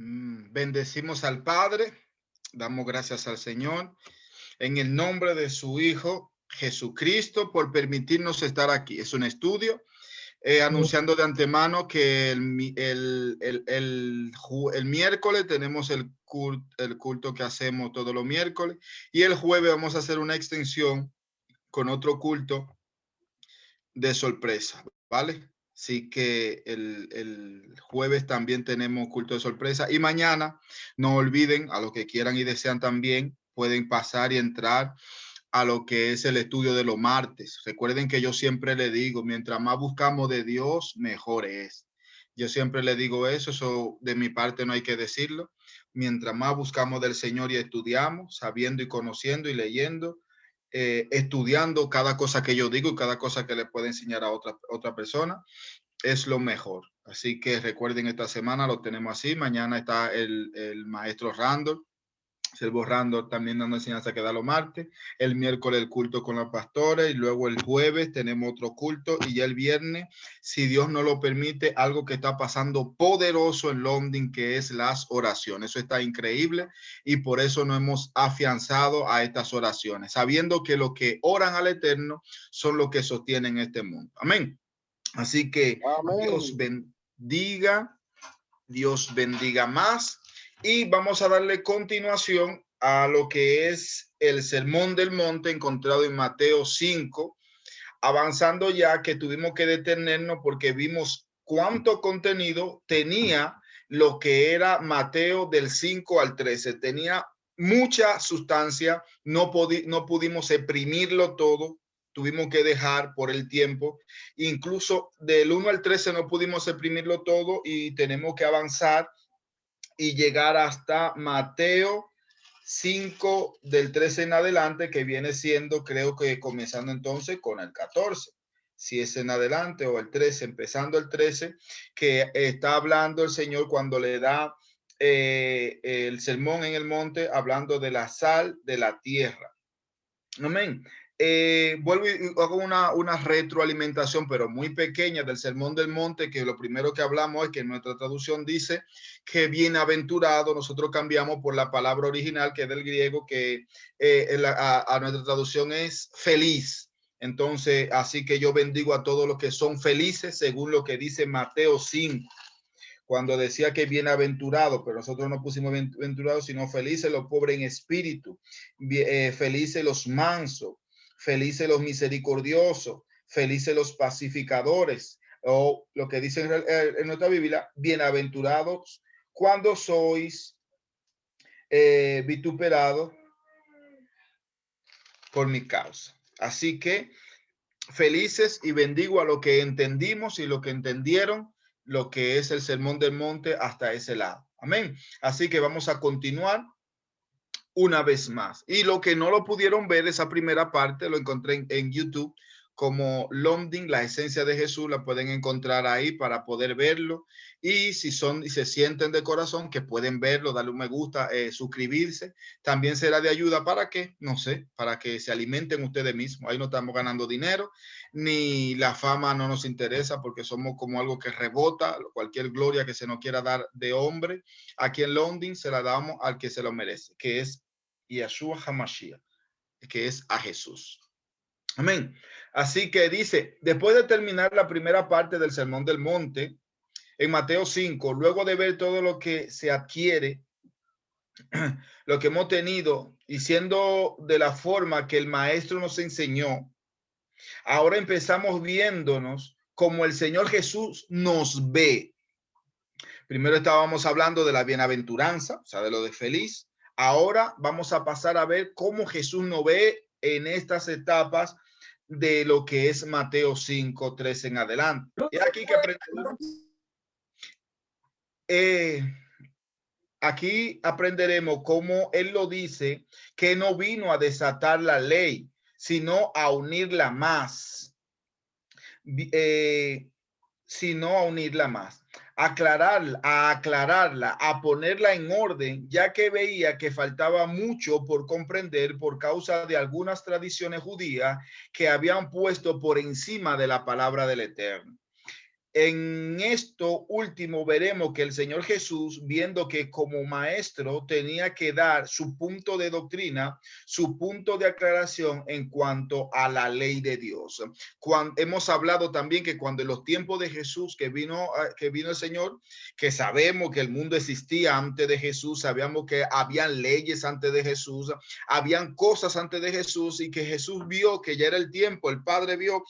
Bendecimos al Padre, damos gracias al Señor en el nombre de su Hijo Jesucristo por permitirnos estar aquí. Es un estudio anunciando de antemano que el miércoles tenemos el culto que hacemos todos los miércoles y el jueves vamos a hacer una extensión con otro culto de sorpresa, ¿vale? Así que el jueves también tenemos culto de sorpresa y mañana no olviden, a los que quieran y desean también, pueden pasar y entrar a lo que es el estudio de los martes. Recuerden que yo siempre le digo, mientras más buscamos de Dios, mejor es. Yo siempre le digo eso de mi parte no hay que decirlo. Mientras más buscamos del Señor y estudiamos, sabiendo y conociendo y leyendo, estudiando cada cosa que yo digo y cada cosa que le puede enseñar a otra persona, es lo mejor. Así que recuerden, esta semana lo tenemos así. Mañana está el maestro Randall, Servo Randall, también dando enseñanza que da los martes. El miércoles el culto con los pastores y luego el jueves tenemos otro culto y ya el viernes, si Dios no lo permite, algo que está pasando poderoso en London, que es las oraciones. Eso está increíble y por eso nos hemos afianzado a estas oraciones, sabiendo que los que oran al Eterno son los que sostienen este mundo. Amén. Así que Amén. Dios bendiga más. Y vamos a darle continuación a lo que es el Sermón del Monte encontrado en Mateo 5, avanzando ya que tuvimos que detenernos porque vimos cuánto contenido tenía lo que era Mateo del 5 al 13. Tenía mucha sustancia, no pudimos exprimirlo todo, tuvimos que dejar por el tiempo. Incluso del 1 al 13 no pudimos exprimirlo todo y tenemos que avanzar y llegar hasta Mateo 5 del 13 en adelante, que viene siendo, creo que comenzando entonces con el 14, si es en adelante, o el 13, empezando el 13, que está hablando el Señor cuando le da el sermón en el monte, hablando de la sal de la tierra. Amén. Vuelvo y hago una retroalimentación, pero muy pequeña, del Sermón del Monte, que lo primero que hablamos es que nuestra traducción dice que bienaventurado, nosotros cambiamos por la palabra original, que es del griego, que a nuestra traducción es feliz. Entonces, así que yo bendigo a todos los que son felices, según lo que dice Mateo 5. Cuando decía que bienaventurado, pero nosotros no pusimos bienaventurados, sino felices los pobres en espíritu, felices los mansos, felices los misericordiosos, felices los pacificadores, o lo que dice en nuestra Biblia, bienaventurados cuando sois vituperados por mi causa. Así que felices, y bendigo a lo que entendimos y lo que entendieron lo que es el Sermón del Monte hasta ese lado. Amén. Así que vamos a continuar una vez más. Y lo que no lo pudieron ver, esa primera parte, lo encontré en YouTube como London, la esencia de Jesús, la pueden encontrar ahí para poder verlo. Y si son y se sienten de corazón que pueden verlo, darle un me gusta, suscribirse, también será de ayuda para que, no sé, para que se alimenten ustedes mismos. Ahí no estamos ganando dinero, ni la fama no nos interesa porque somos como algo que rebota. Cualquier gloria que se nos quiera dar de hombre aquí en London se la damos al que se lo merece, que es Yeshua HaMashiach, que es a Jesús. Amén. Así que dice, después de terminar la primera parte del Sermón del Monte, en Mateo 5, luego de ver todo lo que se adquiere, lo que hemos tenido, y siendo de la forma que el Maestro nos enseñó, ahora empezamos viéndonos como el Señor Jesús nos ve. Primero estábamos hablando de la bienaventuranza, o sea, de lo de feliz. Ahora vamos a pasar a ver cómo Jesús nos ve en estas etapas de lo que es Mateo 5, 13 en adelante. Y aquí que aquí aprenderemos cómo él lo dice, que no vino a desatar la ley, sino a unirla más. Sino a unirla más, aclararla, a ponerla en orden, ya que veía que faltaba mucho por comprender por causa de algunas tradiciones judías que habían puesto por encima de la palabra del Eterno. En esto último veremos que el Señor Jesús, viendo que como maestro tenía que dar su punto de doctrina, su punto de aclaración en cuanto a la ley de Dios. Cuando, hemos hablado también que cuando en los tiempos de Jesús que vino el Señor, que sabemos que el mundo existía antes de Jesús, sabíamos que habían leyes antes de Jesús, habían cosas antes de Jesús, y que Jesús vio que ya era el tiempo, el Padre vio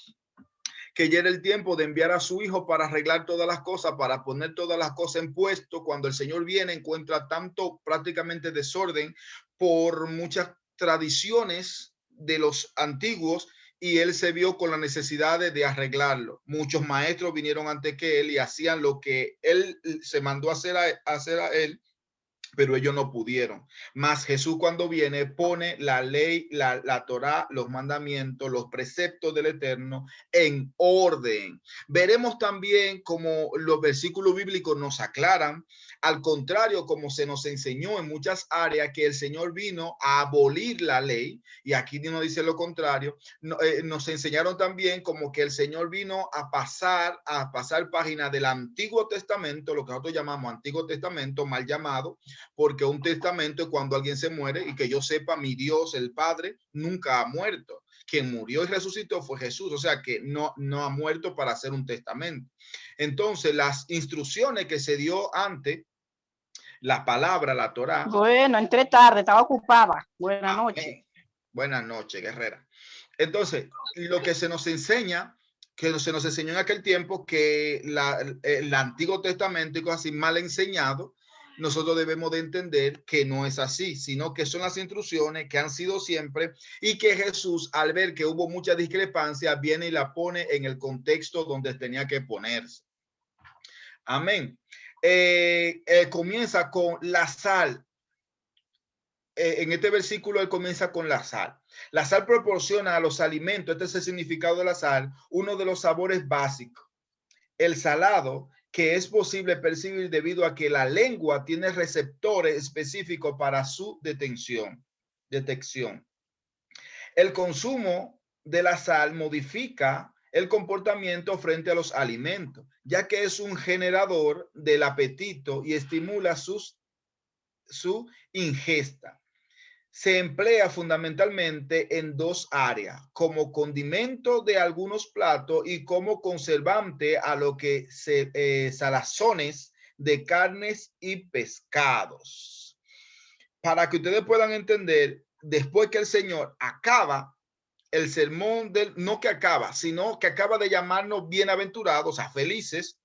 que ya era el tiempo de enviar a su hijo para arreglar todas las cosas, para poner todas las cosas en puesto. Cuando el Señor viene, encuentra tanto prácticamente desorden por muchas tradiciones de los antiguos, y él se vio con la necesidad de arreglarlo. Muchos maestros vinieron antes que él y hacían lo que él se mandó a hacer a él, pero ellos no pudieron. Más Jesús, cuando viene, pone la ley, la Torá, los mandamientos, los preceptos del Eterno en orden. Veremos también como los versículos bíblicos nos aclaran, al contrario, como se nos enseñó en muchas áreas, que el Señor vino a abolir la ley, y aquí nos dice lo contrario. Nos enseñaron también como que el Señor vino a pasar páginas del Antiguo Testamento, lo que nosotros llamamos Antiguo Testamento, mal llamado, porque un testamento es cuando alguien se muere, y que yo sepa, mi Dios, el Padre, nunca ha muerto. Quien murió y resucitó fue Jesús, o sea que no ha muerto para hacer un testamento. Entonces, las instrucciones que se dio antes, la palabra, la Torá. Bueno, entré tarde, estaba ocupada. Buenas noches. Buenas noches, guerrera. Entonces, lo que se nos enseña, que se nos enseñó en aquel tiempo, que el Antiguo Testamento y cosas así mal enseñado, nosotros debemos de entender que no es así, sino que son las instrucciones que han sido siempre, y que Jesús, al ver que hubo mucha discrepancia, viene y la pone en el contexto donde tenía que ponerse. Amén. Comienza con la sal. En este versículo él comienza con la sal. La sal proporciona a los alimentos, este es el significado de la sal, uno de los sabores básicos. El salado, que es posible percibir debido a que la lengua tiene receptores específicos para su detección. El consumo de la sal modifica el comportamiento frente a los alimentos, ya que es un generador del apetito y estimula su ingesta. Se emplea fundamentalmente en dos áreas: como condimento de algunos platos y como conservante a lo que se salazones de carnes y pescados. Para que ustedes puedan entender, después que el Señor acaba el sermón del, no que acaba, sino que acaba de llamarnos bienaventurados, o sea, felices,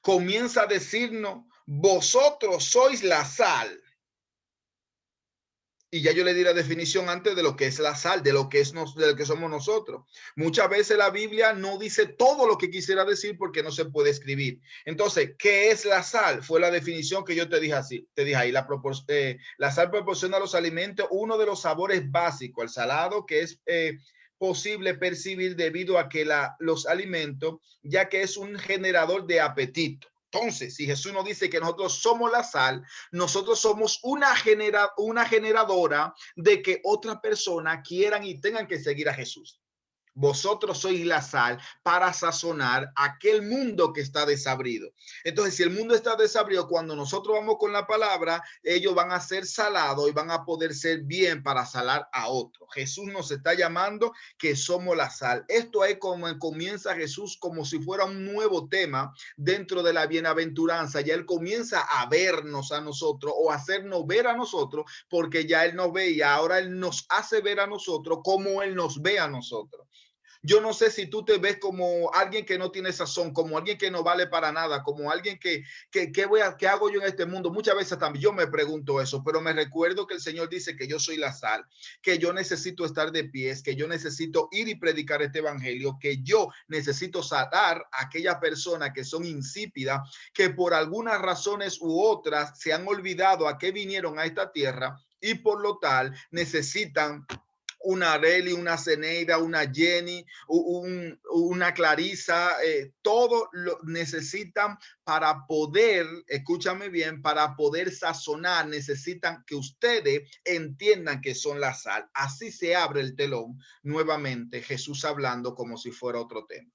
comienza a decirnos: vosotros sois la sal. Y ya yo le di la definición antes de lo que es la sal, de lo que somos nosotros. Muchas veces la Biblia no dice todo lo que quisiera decir porque no se puede escribir. Entonces, ¿qué es la sal? Fue la definición que yo te dije así. Te dije ahí, la sal proporciona a los alimentos uno de los sabores básicos, el salado, que es posible percibir debido a que los alimentos, ya que es un generador de apetito. Entonces, si Jesús nos dice que nosotros somos la sal, nosotros somos una generadora de que otras personas quieran y tengan que seguir a Jesús. Vosotros sois la sal para sazonar aquel mundo que está desabrido. Entonces, si el mundo está desabrido, cuando nosotros vamos con la palabra, ellos van a ser salados y van a poder ser bien para salar a otro. Jesús nos está llamando que somos la sal. Esto es como comienza Jesús, como si fuera un nuevo tema dentro de la bienaventuranza. Ya él comienza a vernos a nosotros, o a hacernos ver a nosotros, porque ya él nos ve y ahora él nos hace ver a nosotros como él nos ve a nosotros. Yo no sé si tú te ves como alguien que no tiene sazón, como alguien que no vale para nada, como alguien que ¿qué hago yo en este mundo? Muchas veces también yo me pregunto eso, pero me recuerdo que el Señor dice que yo soy la sal, que yo necesito estar de pies, que yo necesito ir y predicar este evangelio, que yo necesito sanar a aquellas personas que son insípidas, que por algunas razones u otras se han olvidado a qué vinieron a esta tierra, y por lo tal necesitan una Areli, una Zeneida, una Jenny, una Clarisa, todo lo necesitan para poder, escúchame bien, para poder sazonar, necesitan que ustedes entiendan que son la sal. Así se abre el telón nuevamente, Jesús hablando como si fuera otro tema.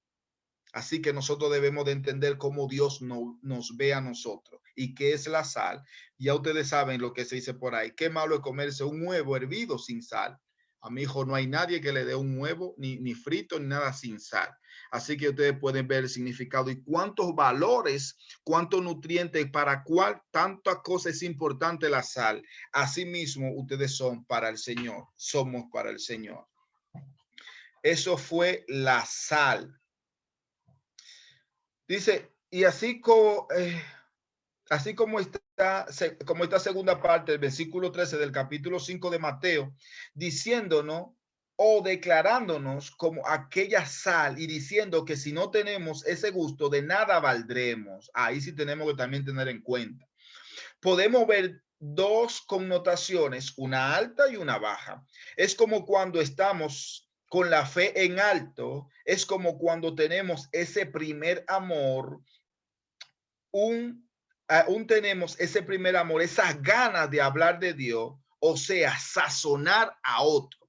Así que nosotros debemos de entender cómo Dios nos ve a nosotros y qué es la sal. Ya ustedes saben lo que se dice por ahí. Qué malo es comerse un huevo hervido sin sal. A mi hijo no hay nadie que le dé un huevo ni frito ni nada sin sal. Así que ustedes pueden ver el significado y cuántos valores, cuántos nutrientes, para cuál tantas cosas es importante la sal. Asimismo, ustedes son para el Señor, somos para el Señor. Eso fue la sal. Dice, y así como esta segunda parte del versículo 13 del capítulo 5 de Mateo, diciéndonos o declarándonos como aquella sal y diciendo que si no tenemos ese gusto, de nada valdremos. Ahí sí tenemos que también tener en cuenta. Podemos ver dos connotaciones, una alta y una baja. Es como cuando estamos con la fe en alto, es como cuando tenemos ese primer amor, aún tenemos ese primer amor, esas ganas de hablar de Dios, o sea, sazonar a otro.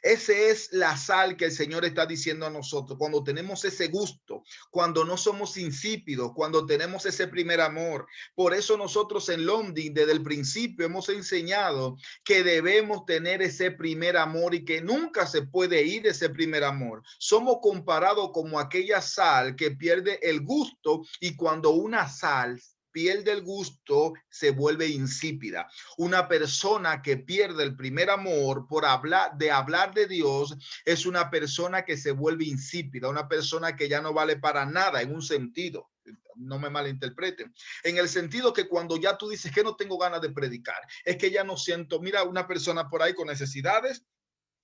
Ese es la sal que el Señor está diciendo a nosotros, cuando tenemos ese gusto, cuando no somos insípidos, cuando tenemos ese primer amor. Por eso nosotros en London desde el principio hemos enseñado que debemos tener ese primer amor y que nunca se puede ir ese primer amor. Somos comparados como aquella sal que pierde el gusto, y cuando una sal pierde el gusto, se vuelve insípida. Una persona que pierde el primer amor por hablar de Dios es una persona que se vuelve insípida, una persona que ya no vale para nada en un sentido. No me malinterpreten, en el sentido que cuando ya tú dices que no tengo ganas de predicar, es que ya no siento, mira, una persona por ahí con necesidades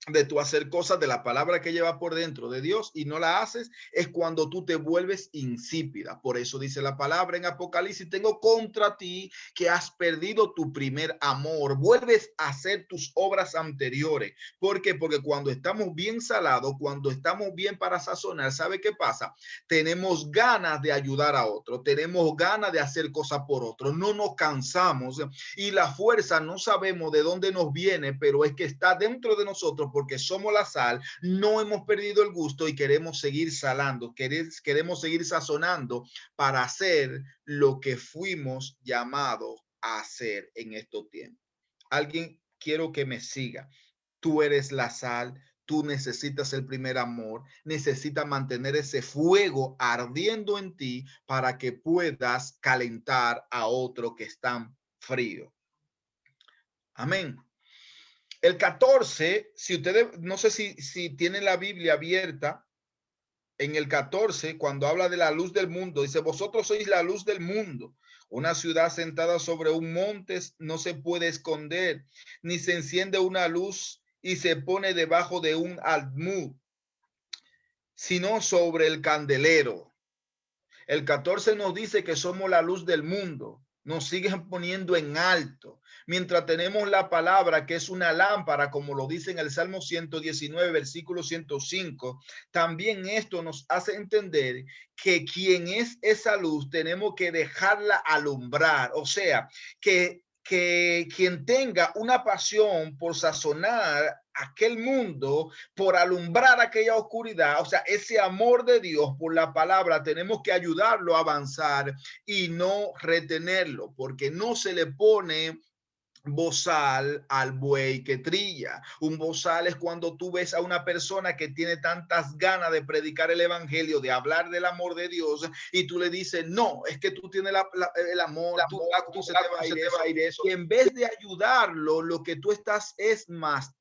de tú hacer cosas de la palabra que lleva por dentro de Dios y no la haces, es cuando tú te vuelves insípida. Por eso dice la palabra en Apocalipsis, tengo contra ti que has perdido tu primer amor, vuelves a hacer tus obras anteriores. ¿Por qué? Porque cuando estamos bien salados, cuando estamos bien para sazonar, ¿sabe qué pasa? Tenemos ganas de ayudar a otro, tenemos ganas de hacer cosas por otro, no nos cansamos, y la fuerza no sabemos de dónde nos viene, pero es que está dentro de nosotros porque somos la sal, no hemos perdido el gusto y queremos seguir salando, queremos seguir sazonando para hacer lo que fuimos llamados a hacer en estos tiempos. Alguien quiero que me siga. Tú eres la sal, tú necesitas el primer amor, necesitas mantener ese fuego ardiendo en ti para que puedas calentar a otro que están frío. Amén. El 14, si ustedes, no sé si tienen la Biblia abierta, en el 14, cuando habla de la luz del mundo, dice, vosotros sois la luz del mundo. Una ciudad sentada sobre un monte no se puede esconder, ni se enciende una luz y se pone debajo de un almud, sino sobre el candelero. El 14 nos dice que somos la luz del mundo. Nos siguen poniendo en alto. Mientras tenemos la palabra, que es una lámpara, como lo dice en el Salmo 119, versículo 105, también esto nos hace entender que quien es esa luz, tenemos que dejarla alumbrar. O sea, que quien tenga una pasión por sazonar aquel mundo, por alumbrar aquella oscuridad, o sea, ese amor de Dios por la palabra, tenemos que ayudarlo a avanzar y no retenerlo, porque no se le pone bozal al buey que trilla. Un bozal es cuando tú ves a una persona que tiene tantas ganas de predicar el evangelio, de hablar del amor de Dios, y tú le dices, no, es que tú tienes el amor, tú se te va a ir eso. Y en vez de ayudarlo, lo que tú estás es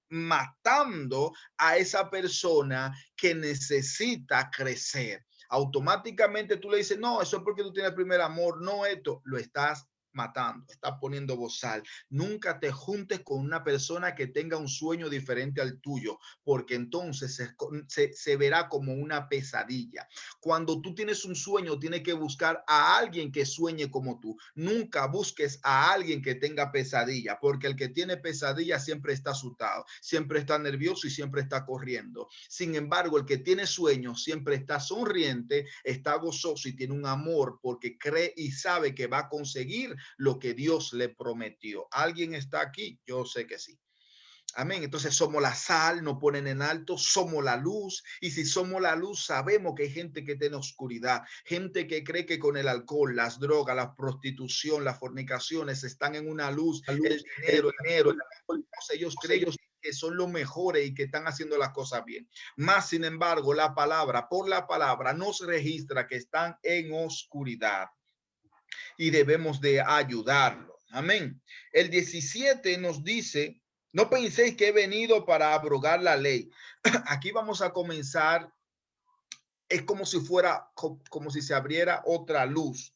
matando a esa persona que necesita crecer. Automáticamente tú le dices, no, eso es porque tú tienes el primer amor, no esto, lo estás matando, está poniendo bozal. Nunca te juntes con una persona que tenga un sueño diferente al tuyo, porque entonces se verá como una pesadilla. Cuando tú tienes un sueño, tienes que buscar a alguien que sueñe como tú. Nunca busques a alguien que tenga pesadilla, porque el que tiene pesadilla siempre está asustado, siempre está nervioso y siempre está corriendo. Sin embargo, el que tiene sueños siempre está sonriente, está gozoso y tiene un amor porque cree y sabe que va a conseguir lo que Dios le prometió. ¿Alguien está aquí? Yo sé que sí. Amén. Entonces somos la sal, nos ponen en alto, somos la luz. Y si somos la luz, sabemos que hay gente que tiene oscuridad, gente que cree que con el alcohol, las drogas, la prostitución, las fornicaciones están en una luz, el dinero, ellos creen que son los mejores y que están haciendo las cosas bien. Más sin embargo, la palabra, por la palabra, nos registra que están en oscuridad y debemos de ayudarlo. Amén. El 17 nos dice, no penséis que he venido para abrogar la ley. Aquí vamos a comenzar. Es como si fuera, como si se abriera otra luz.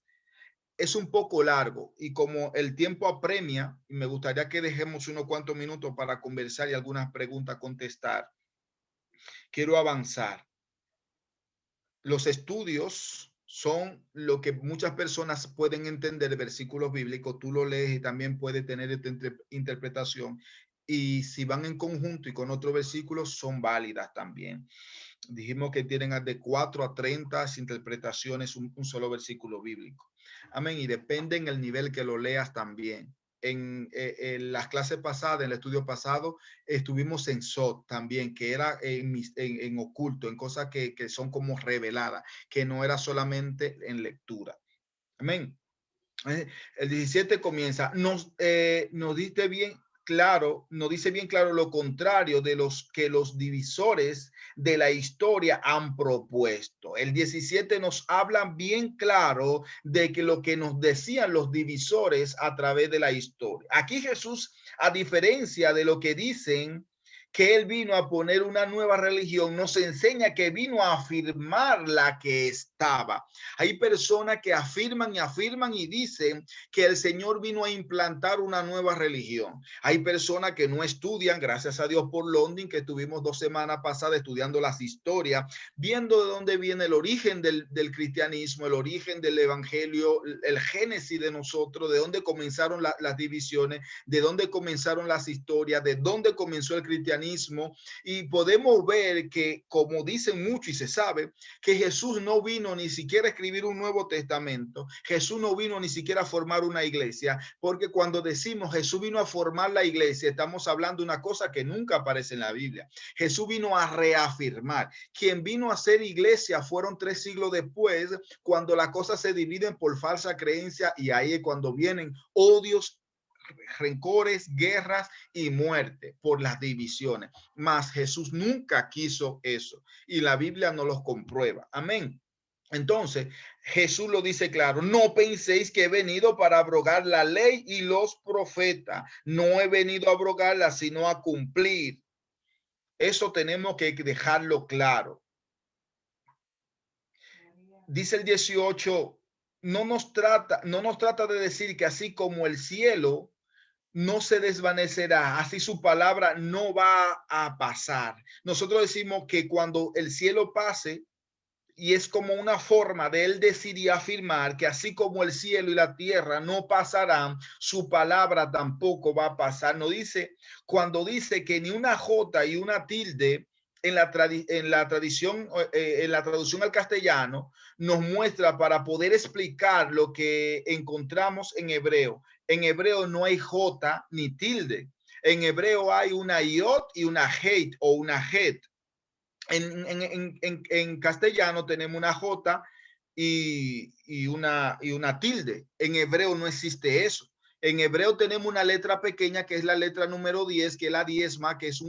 Es un poco largo y como el tiempo apremia, y me gustaría que dejemos unos cuantos minutos para conversar y algunas preguntas contestar, quiero avanzar. Los estudios son lo que muchas personas pueden entender, versículos bíblicos, tú lo lees y también puede tener esta interpretación. Y si van en conjunto y con otros versículos, son válidas también. Dijimos que tienen de 4 a 30 interpretaciones un solo versículo bíblico. Amén. Y depende en el nivel que lo leas también. En las clases pasadas, en el estudio pasado, estuvimos en SOT también, que era en oculto, en cosas que son como reveladas, que no era solamente en lectura. Amén. El 17 comienza, nos dice bien claro, nos dice bien claro lo contrario de los que los divisores de la historia han propuesto. El 17 nos habla bien claro de que lo que nos decían los divisores a través de la historia. Aquí Jesús, a diferencia de lo que dicen que él vino a poner una nueva religión, nos enseña que vino a afirmar la que estaba. Hay personas que afirman y afirman y dicen que el Señor vino a implantar una nueva religión. Hay personas que no estudian, gracias a Dios por London, que estuvimos 2 semanas pasadas estudiando las historias, viendo de dónde viene el origen del cristianismo, el origen del evangelio, el génesis de nosotros, de dónde comenzaron las divisiones, de dónde comenzaron las historias, de dónde comenzó el cristianismo. Y podemos ver que, como dicen mucho y se sabe, que Jesús no vino ni siquiera a escribir un Nuevo Testamento. Jesús no vino ni siquiera a formar una iglesia, porque cuando decimos Jesús vino a formar la iglesia, estamos hablando de una cosa que nunca aparece en la Biblia. Jesús vino a reafirmar. Quien vino a hacer iglesia fueron 3 siglos después, cuando las cosas se dividen por falsa creencia, y ahí es cuando vienen odios, rencores, guerras y muerte por las divisiones. Mas Jesús nunca quiso eso y la Biblia no los comprueba. Amén. Entonces, Jesús lo dice claro, no penséis que he venido para abrogar la ley y los profetas. No he venido a abrogarla, sino a cumplir. Eso tenemos que dejarlo claro. Dice el 18, no nos trata de decir que así como el cielo no se desvanecerá, así su palabra no va a pasar. Nosotros decimos que cuando el cielo pase, y es como una forma de él decir y afirmar que así como el cielo y la tierra no pasarán, su palabra tampoco va a pasar. No dice, cuando dice que ni una jota y una tilde en la tradición, en la traducción al castellano, nos muestra para poder explicar lo que encontramos en hebreo. En hebreo no hay jota ni tilde. En hebreo hay una iot y una heit o una het. En castellano tenemos una J y una tilde. En hebreo no existe eso. En hebreo tenemos una letra pequeña que es la letra número 10, que es la diezma, que es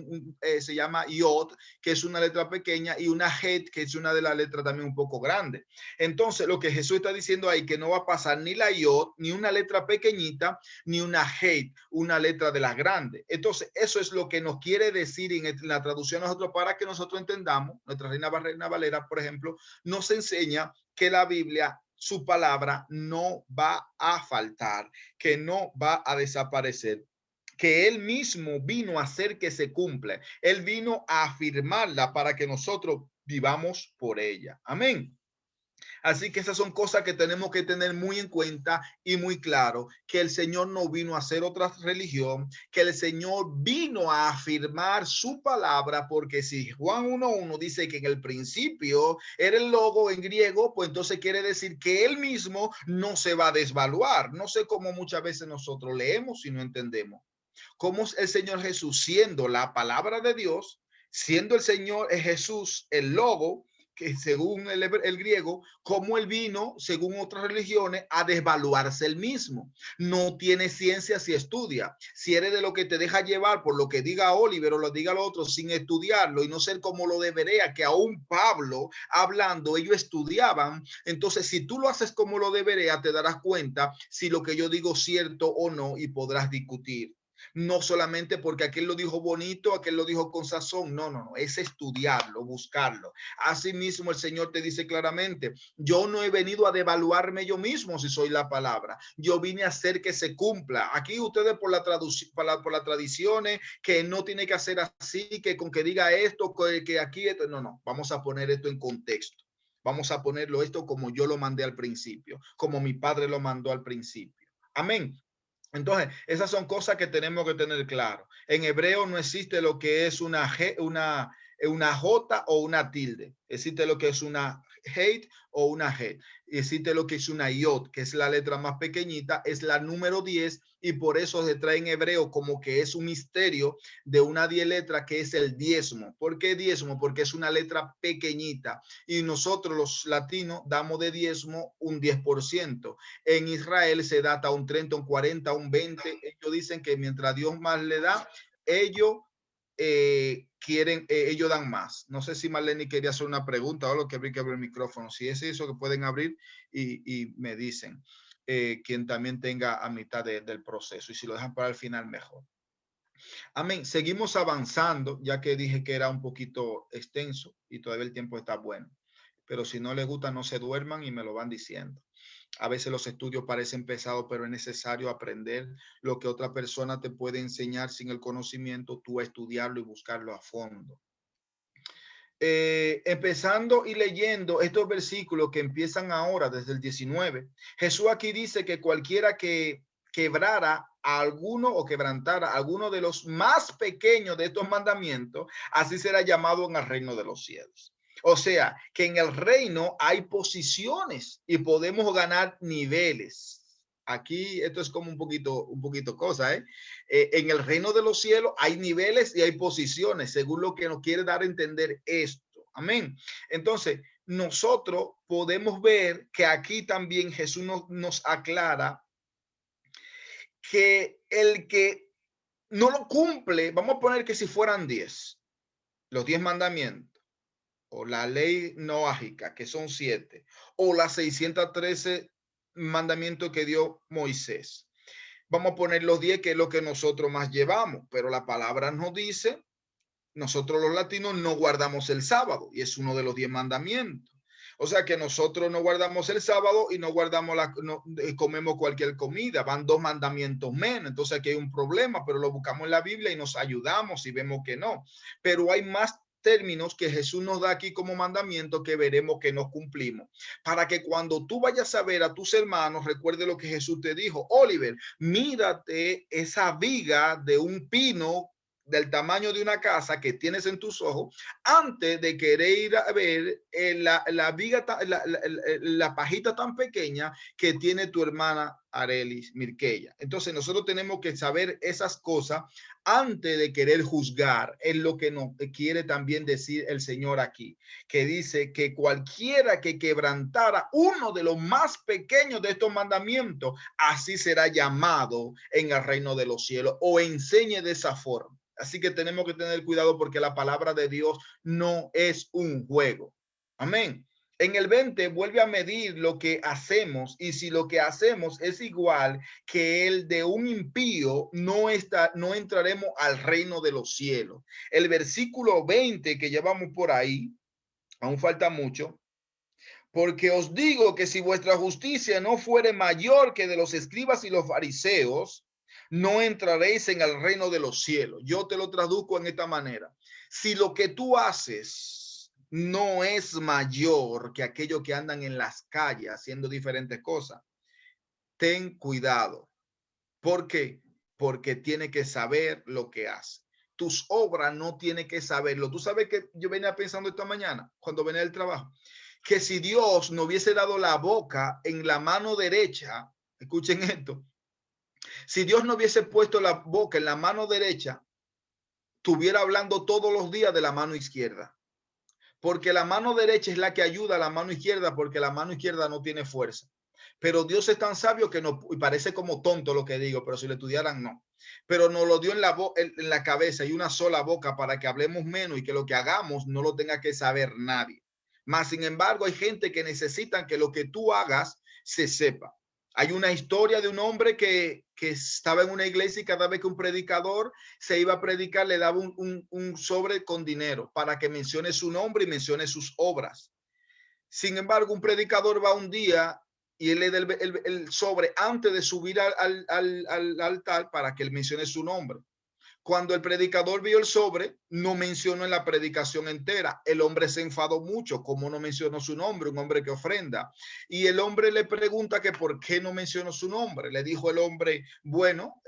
se llama Yod, que es una letra pequeña, y una Het, que es una de las letras también un poco grande. Entonces, lo que Jesús está diciendo ahí, que no va a pasar ni la Yod, ni una letra pequeñita, ni una Het, una letra de las grandes. Entonces, eso es lo que nos quiere decir en la traducción nosotros, para que nosotros entendamos. Nuestra Reina Valera, por ejemplo, nos enseña que la Biblia, su palabra no va a faltar, que no va a desaparecer, que él mismo vino a hacer que se cumpla. Él vino a afirmarla para que nosotros vivamos por ella. Amén. Así que esas son cosas que tenemos que tener muy en cuenta y muy claro, que el Señor no vino a hacer otra religión, que el Señor vino a afirmar su palabra, porque si Juan 1:1 dice que en el principio era el logo en griego, pues entonces quiere decir que él mismo no se va a desvaluar. No sé cómo muchas veces nosotros leemos y no entendemos. cómo el Señor Jesús, siendo la palabra de Dios, siendo el Señor Jesús el logo, que según el griego, cómo él vino, según otras religiones, a desvaluarse el mismo. No tiene ciencia si estudia. Si eres de lo que te deja llevar por lo que diga Oliver o lo diga el otro sin estudiarlo y no ser como lo debería, que aún Pablo hablando, ellos estudiaban. Entonces, si tú lo haces como lo debería, te darás cuenta si lo que yo digo es cierto o no y podrás discutir. No solamente porque aquel lo dijo bonito, aquel lo dijo con sazón. No, no, no. Es estudiarlo, buscarlo. Asimismo, el Señor te dice claramente, yo no he venido a devaluarme yo mismo si soy la palabra. Yo vine a hacer que se cumpla. Aquí ustedes por la tradiciones, que no tiene que hacer así, que con que diga esto, que aquí, esto. No, no. Vamos a poner esto en contexto. Vamos a ponerlo esto como yo lo mandé al principio, como mi padre lo mandó al principio. Amén. Entonces, esas son cosas que tenemos que tener claro. En hebreo no existe lo que es una J o una tilde. Existe lo que es una hate o una G. Existe lo que es una yod, que es la letra más pequeñita, es la número 10 y por eso se trae en hebreo como que es un misterio de una 10 letra que es el diezmo. ¿Por qué diezmo? Porque es una letra pequeñita y nosotros los latinos damos de diezmo un 10%. En Israel se da hasta un 30, un 40, un 20. Ellos dicen que mientras Dios más le da, ellos ellos dan más. No sé si Marlene quería hacer una pregunta o lo que abrir el micrófono. Si es eso, que pueden abrir y me dicen quien también tenga a mitad del proceso. Y si lo dejan para el final, mejor. Amén. Seguimos avanzando, ya que dije que era un poquito extenso y todavía el tiempo está bueno. Pero si no les gusta, no se duerman y me lo van diciendo. A veces los estudios parecen pesados, pero es necesario aprender lo que otra persona te puede enseñar sin el conocimiento, tú estudiarlo y buscarlo a fondo. Empezando y leyendo estos versículos que empiezan ahora desde el 19, Jesús aquí dice que cualquiera que quebrara a alguno o quebrantara a alguno de los más pequeños de estos mandamientos, así será llamado en el reino de los cielos. O sea, que en el reino hay posiciones y podemos ganar niveles. Aquí esto es como un poquito cosa, en el reino de los cielos hay niveles y hay posiciones, según lo que nos quiere dar a entender esto. Amén. Entonces, nosotros podemos ver que aquí también Jesús nos aclara que el que no lo cumple, vamos a poner que si fueran 10, los 10 mandamientos, o la ley noágica, que son 7, o las 613 mandamientos que dio Moisés. Vamos a poner los 10, que es lo que nosotros más llevamos, pero la palabra nos dice, nosotros los latinos no guardamos el sábado, y es uno de los 10 mandamientos. O sea que nosotros no guardamos el sábado y no guardamos comemos cualquier comida, van 2 mandamientos menos. Entonces aquí hay un problema, pero lo buscamos en la Biblia y nos ayudamos y vemos que no. Pero hay más términos que Jesús nos da aquí como mandamiento que veremos que no cumplimos. Para que cuando tú vayas a ver a tus hermanos, recuerde lo que Jesús te dijo. Oliver, mírate esa viga de un pino del tamaño de una casa que tienes en tus ojos antes de querer ir a ver la viga, la pajita tan pequeña que tiene tu hermana Arelis Mirqueya. Entonces nosotros tenemos que saber esas cosas antes de querer juzgar. Es lo que nos quiere también decir el Señor aquí, que dice que cualquiera que quebrantara uno de los más pequeños de estos mandamientos, así será llamado en el reino de los cielos, o enseñe de esa forma. Así que tenemos que tener cuidado porque la palabra de Dios no es un juego. Amén. En el 20 vuelve a medir lo que hacemos y si lo que hacemos es igual que el de un impío, no entraremos al reino de los cielos. El versículo 20 que llevamos por ahí, aún falta mucho. Porque os digo que si vuestra justicia no fuere mayor que de los escribas y los fariseos, no entraréis en el reino de los cielos. Yo te lo traduzco en esta manera. Si lo que tú haces no es mayor que aquellos que andan en las calles haciendo diferentes cosas, ten cuidado. ¿Por qué? Porque tiene que saber lo que hace. Tus obras no tiene que saberlo. Tú sabes que yo venía pensando esta mañana cuando venía del trabajo, que si Dios no hubiese dado la boca en la mano derecha, escuchen esto, Si Dios no hubiese puesto la boca en la mano derecha, estuviera hablando todos los días de la mano izquierda. Porque la mano derecha es la que ayuda a la mano izquierda, porque la mano izquierda no tiene fuerza. Pero Dios es tan sabio que no, y parece como tonto lo que digo, pero si lo estudiaran, no. Pero nos lo dio en la cabeza y una sola boca para que hablemos menos y que lo que hagamos no lo tenga que saber nadie. Más sin embargo, hay gente que necesitan que lo que tú hagas se sepa. Hay una historia de un hombre que estaba en una iglesia y cada vez que un predicador se iba a predicar le daba un sobre con dinero para que mencione su nombre y mencione sus obras. Sin embargo, un predicador va un día y él le da el sobre antes de subir al altar para que él mencione su nombre. Cuando el predicador vio el sobre, no mencionó en la predicación entera. El hombre se enfadó mucho, como no mencionó su nombre, un hombre que ofrenda. Y el hombre le pregunta que por qué no mencionó su nombre. Le dijo el hombre, bueno,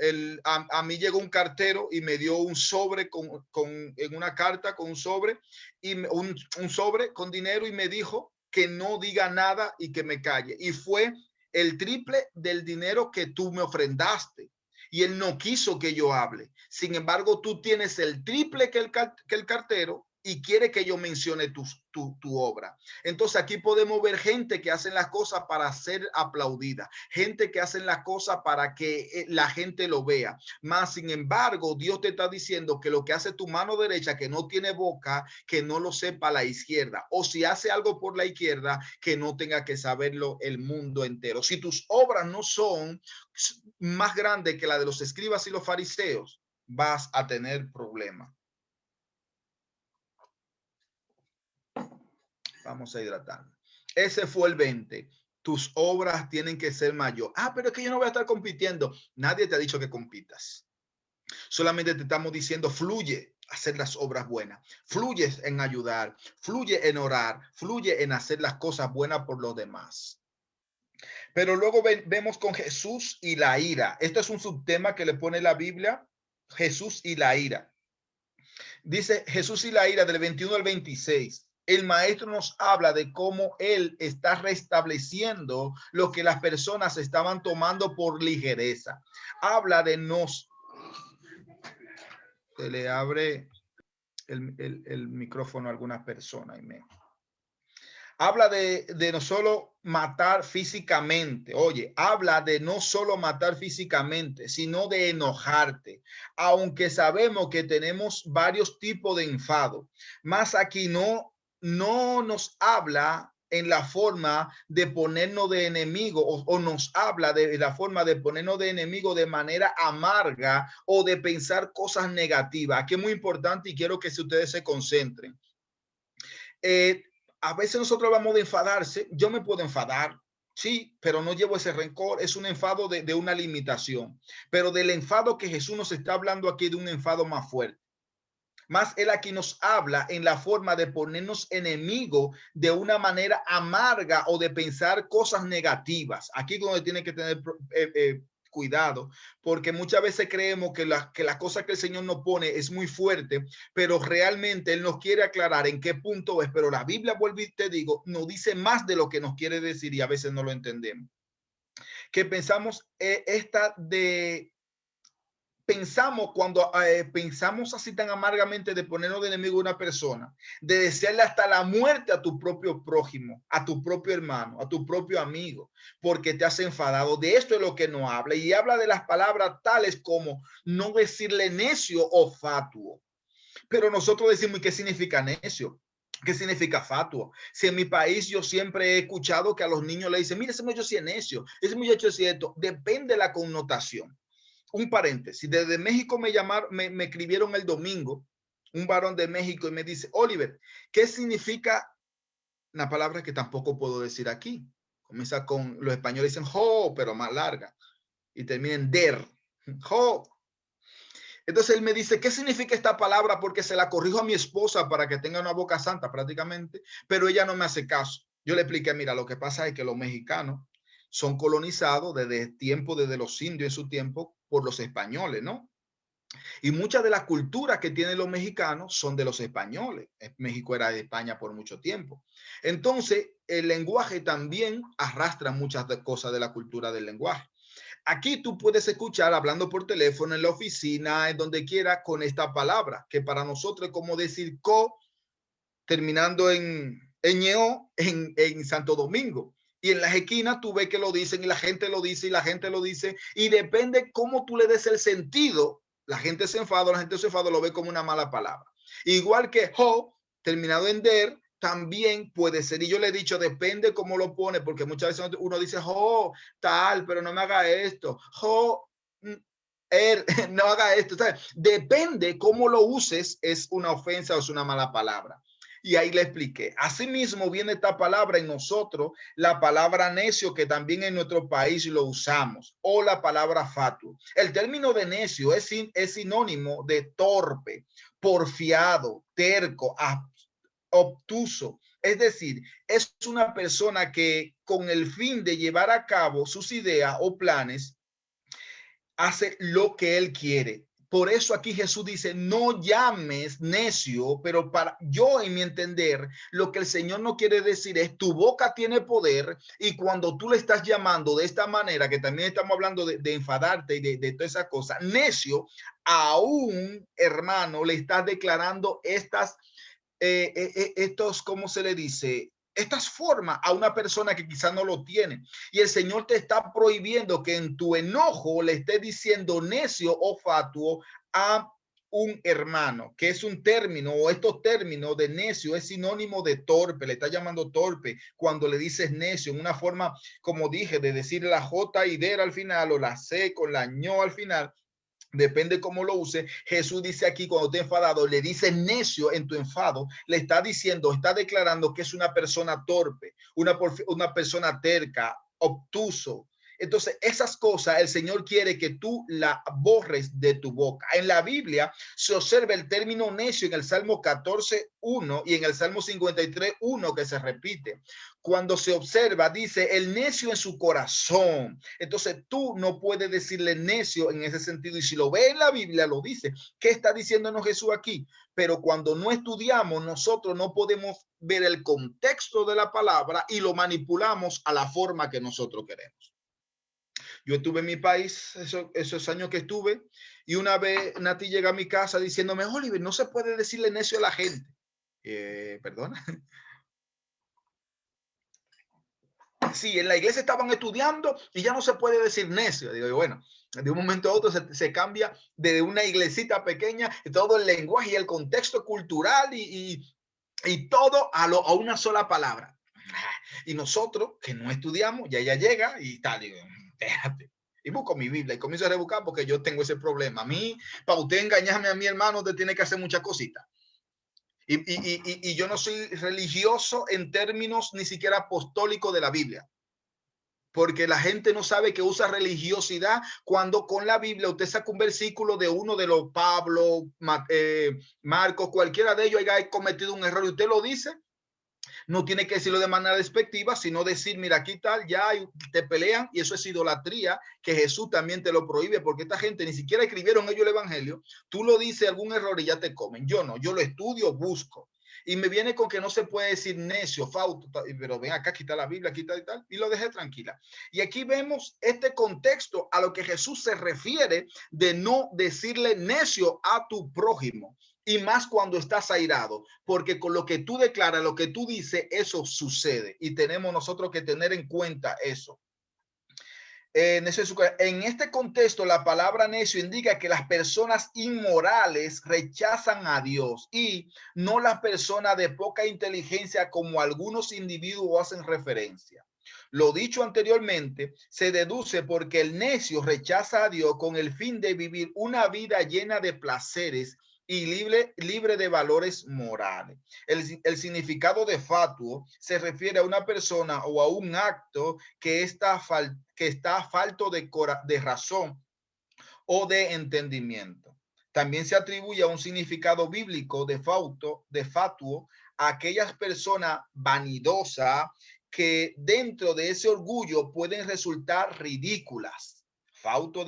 a mí llegó un cartero y me dio un sobre en una carta con un sobre, y un sobre con dinero y me dijo que no diga nada y que me calle. Y fue el triple del dinero que tú me ofrendaste. Y él no quiso que yo hable. Sin embargo, tú tienes el triple que el cartero y quiere que yo mencione tu obra. Entonces aquí podemos ver gente que hacen las cosas para ser aplaudida, gente que hacen las cosas para que la gente lo vea. Más sin embargo, Dios te está diciendo que lo que hace tu mano derecha, que no tiene boca, que no lo sepa la izquierda. O si hace algo por la izquierda, que no tenga que saberlo el mundo entero. Si tus obras no son más grandes que la de los escribas y los fariseos, vas a tener problemas. Vamos a hidratar. Ese fue el 20. Tus obras tienen que ser mayor. Pero es que yo no voy a estar compitiendo. Nadie te ha dicho que compitas. Solamente te estamos diciendo, fluye a hacer las obras buenas. Fluye en ayudar. Fluye en orar. Fluye en hacer las cosas buenas por los demás. Pero luego vemos con Jesús y la ira. Esto es un subtema que le pone la Biblia. Jesús y la ira. Dice Jesús y la ira del 21 al 26. El maestro nos habla de cómo él está restableciendo lo que las personas estaban tomando por ligereza. Habla de se le abre el micrófono a algunas personas. Habla de no solo matar físicamente. Oye, habla de no solo matar físicamente, sino de enojarte. Aunque sabemos que tenemos varios tipos de enfado. Más aquí no nos habla en la forma de ponernos de enemigo o nos habla de la forma de ponernos de enemigo de manera amarga o de pensar cosas negativas. Aquí es muy importante y quiero que si ustedes se concentren. A veces nosotros vamos de enfadarse. Yo me puedo enfadar, sí, pero no llevo ese rencor. Es un enfado de una limitación. Pero del enfado que Jesús nos está hablando aquí, de un enfado más fuerte. Más él aquí nos habla en la forma de ponernos enemigos de una manera amarga o de pensar cosas negativas. Aquí es donde tiene que tener cuidado, porque muchas veces creemos que la cosa que el Señor nos pone es muy fuerte, pero realmente Él nos quiere aclarar en qué punto es. Pero la Biblia, vuelvo y te digo, nos dice más de lo que nos quiere decir y a veces no lo entendemos. Que pensamos pensamos cuando pensamos así tan amargamente de ponernos de enemigo a una persona, de desearle hasta la muerte a tu propio prójimo, a tu propio hermano, a tu propio amigo, porque te has enfadado. De esto es lo que no habla, y habla de las palabras tales como no decirle necio o fatuo. Pero nosotros decimos, ¿y qué significa necio? ¿Qué significa fatuo? Si en mi país yo siempre he escuchado que a los niños le dicen, mira, ese muchacho sí es necio, ese muchacho es cierto, depende de la connotación. Un paréntesis, desde México me escribieron el domingo, un varón de México, y me dice, Oliver, ¿qué significa una palabra que tampoco puedo decir aquí? Comienza con, los españoles dicen jo, pero más larga, y termina en der, jo. Entonces él me dice, ¿qué significa esta palabra? Porque se la corrijo a mi esposa para que tenga una boca santa prácticamente, pero ella no me hace caso. Yo le expliqué, mira, lo que pasa es que los mexicanos son colonizados desde los indios en su tiempo por los españoles, ¿no? Y muchas de las culturas que tienen los mexicanos son de los españoles. México era de España por mucho tiempo. Entonces, el lenguaje también arrastra muchas cosas de la cultura del lenguaje. Aquí tú puedes escuchar hablando por teléfono en la oficina, en donde quiera, con esta palabra, que para nosotros es como decir co, terminando en ñeo, en Santo Domingo. Y en las esquinas tú ves que lo dicen y la gente lo dice y la gente lo dice. Y depende cómo tú le des el sentido. La gente se enfada, la gente se enfada, lo ve como una mala palabra. Igual que ho, terminado en der, también puede ser. Y yo le he dicho, depende cómo lo pone, porque muchas veces uno dice, ho, tal, pero no me haga esto. Ho, no haga esto. ¿Sabes? Depende cómo lo uses, es una ofensa o es una mala palabra. Y ahí le expliqué. Asimismo viene esta palabra en nosotros, la palabra necio, que también en nuestro país lo usamos, o la palabra fatuo. El término de necio es sinónimo de torpe, porfiado, terco, obtuso. Es decir, es una persona que con el fin de llevar a cabo sus ideas o planes, hace lo que él quiere. Por eso aquí Jesús dice, no llames necio, pero para yo, en mi entender, lo que el Señor no quiere decir es, tu boca tiene poder, y cuando tú le estás llamando de esta manera, que también estamos hablando de enfadarte y de toda esa cosa, necio, a un hermano le estás declarando estos, ¿cómo se le dice? Estas formas a una persona que quizás no lo tiene. Y el Señor te está prohibiendo que en tu enojo le estés diciendo necio o fatuo a un hermano, que es un término, o estos términos de necio es sinónimo de torpe, le está llamando torpe cuando le dices necio, en una forma, como dije, de decir la J y D al final, o la C con la ño al final. Depende cómo lo use. Jesús dice aquí, cuando te enfadado, le dice necio en tu enfado, le está diciendo, está declarando que es una persona torpe, una persona terca, obtuso. Entonces, esas cosas el Señor quiere que tú la borres de tu boca. En la Biblia se observa el término necio en el Salmo 14:1 y en el Salmo 53:1 que se repite. Cuando se observa, dice el necio en su corazón. Entonces tú no puedes decirle necio en ese sentido. Y si lo ve en la Biblia, lo dice. ¿Qué está diciéndonos Jesús aquí? Pero cuando no estudiamos, nosotros no podemos ver el contexto de la palabra y lo manipulamos a la forma que nosotros queremos. Yo estuve en mi país esos años que estuve, y una vez Nati llega a mi casa diciéndome, Oliver, no se puede decirle necio a la gente. Perdona. Sí, en la iglesia estaban estudiando y ya no se puede decir necio. Digo, bueno, de un momento a otro se cambia de una iglesita pequeña, todo el lenguaje y el contexto cultural y todo a una sola palabra. Y nosotros, que no estudiamos, ya llega y tal, digo, déjate. Y busco mi Biblia y comienzo a rebuscar porque yo tengo ese problema. A mí, para usted engañarme a mi hermano, usted tiene que hacer muchas cositas. Y yo no soy religioso en términos ni siquiera apostólicos de la Biblia, porque la gente no sabe que usa religiosidad cuando con la Biblia usted saca un versículo de uno de los Pablo, Marcos, cualquiera de ellos haya cometido un error y usted lo dice. No tiene que decirlo de manera despectiva, sino decir, mira, aquí tal, ya te pelean, y eso es idolatría, que Jesús también te lo prohíbe, porque esta gente ni siquiera escribieron ellos el evangelio. Tú lo dices algún error y ya te comen. Yo no, yo lo estudio, busco. Y me viene con que no se puede decir necio, fauto, pero ven acá, quita la Biblia, quita y tal, y lo dejé tranquila. Y aquí vemos este contexto a lo que Jesús se refiere de no decirle necio a tu prójimo. Y más cuando estás airado, porque con lo que tú declaras, lo que tú dices, eso sucede. Y tenemos nosotros que tener en cuenta eso. En este contexto, la palabra necio indica que las personas inmorales rechazan a Dios, y no las personas de poca inteligencia, como algunos individuos hacen referencia. Lo dicho anteriormente se deduce porque el necio rechaza a Dios con el fin de vivir una vida llena de placeres y libre de valores morales. El significado de fatuo se refiere a una persona o a un acto que está falto de razón o de entendimiento. También se atribuye a un significado bíblico de fatuo a aquellas personas vanidosas que dentro de ese orgullo pueden resultar ridículas. Fatuo